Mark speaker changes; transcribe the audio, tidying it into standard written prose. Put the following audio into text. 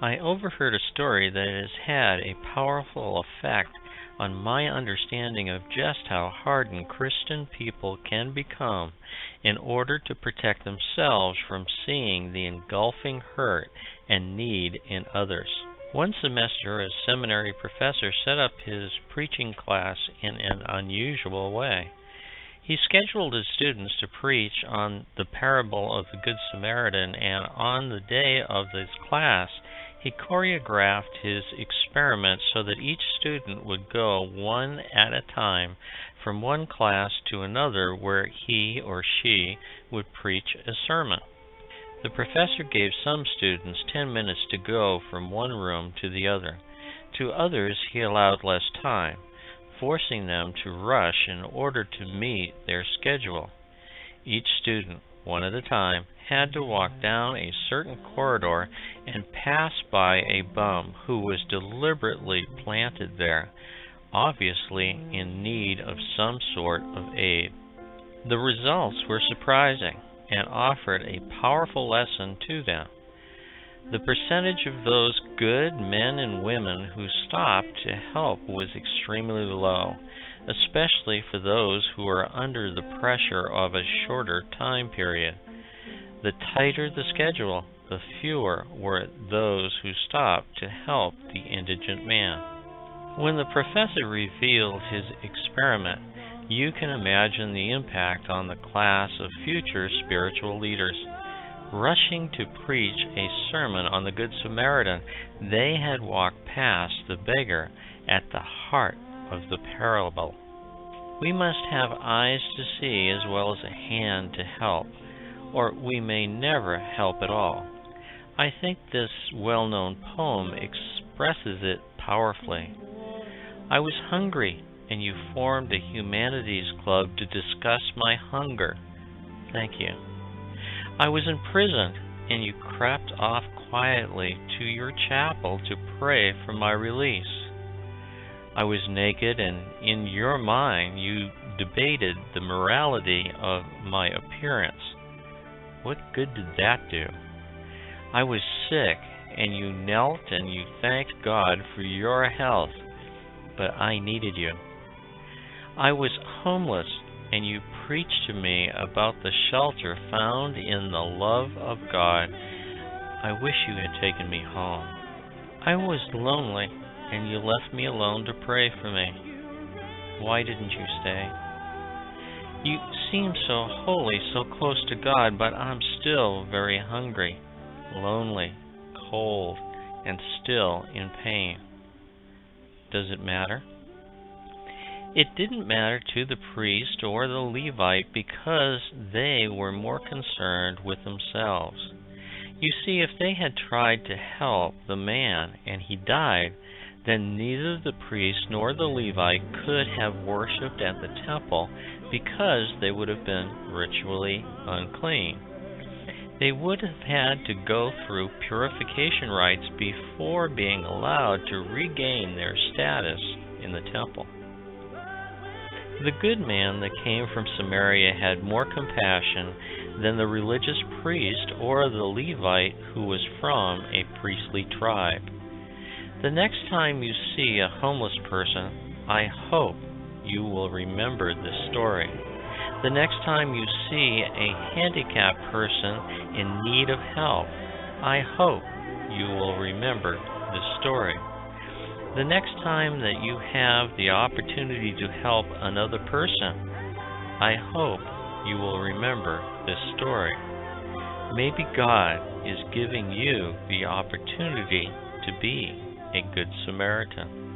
Speaker 1: I overheard a story that has had a powerful effect on my understanding of just how hardened Christian people can become in order to protect themselves from seeing the engulfing hurt and need in others. One semester, a seminary professor set up his preaching class in an unusual way. He scheduled his students to preach on the parable of the Good Samaritan, and on the day of this class, he choreographed his experiment so that each student would go one at a time from one class to another where he or she would preach a sermon. The professor gave some students 10 minutes to go from one room to the other. To others, he allowed less time, forcing them to rush in order to meet their schedule. Each student, one at a time, had to walk down a certain corridor and pass by a bum who was deliberately planted there, obviously in need of some sort of aid. The results were surprising and offered a powerful lesson to them. The percentage of those good men and women who stopped to help was extremely low, especially for those who are under the pressure of a shorter time period. The tighter the schedule, the fewer were those who stopped to help the indigent man. When the professor revealed his experiment, you can imagine the impact on the class of future spiritual leaders. Rushing to preach a sermon on the Good Samaritan, they had walked past the beggar at the heart of the parable. We must have eyes to see as well as a hand to help, or we may never help at all. I think this well-known poem expresses it powerfully. I was hungry, and you formed a humanities club to discuss my hunger. Thank you. I was imprisoned, and you crept off quietly to your chapel to pray for my release. I was naked, and in your mind you debated the morality of my appearance. What good did that do? I was sick, and you knelt and you thanked God for your health, but I needed you. I was homeless, and you preached to me about the shelter found in the love of God. I wish you had taken me home. I was lonely, and you left me alone to pray for me. Why didn't you stay? You seem so holy, so close to God, but I'm still very hungry, lonely, cold, and still in pain. Does it matter? It didn't matter to the priest or the Levite because they were more concerned with themselves. You see, if they had tried to help the man and he died, then neither the priest nor the Levite could have worshipped at the temple because they would have been ritually unclean. They would have had to go through purification rites before being allowed to regain their status in the temple. The good man that came from Samaria had more compassion than the religious priest or the Levite who was from a priestly tribe. The next time you see a homeless person, I hope you will remember this story. The next time you see a handicapped person in need of help, I hope you will remember this story. The next time that you have the opportunity to help another person, I hope you will remember this story. Maybe God is giving you the opportunity to be a Good Samaritan.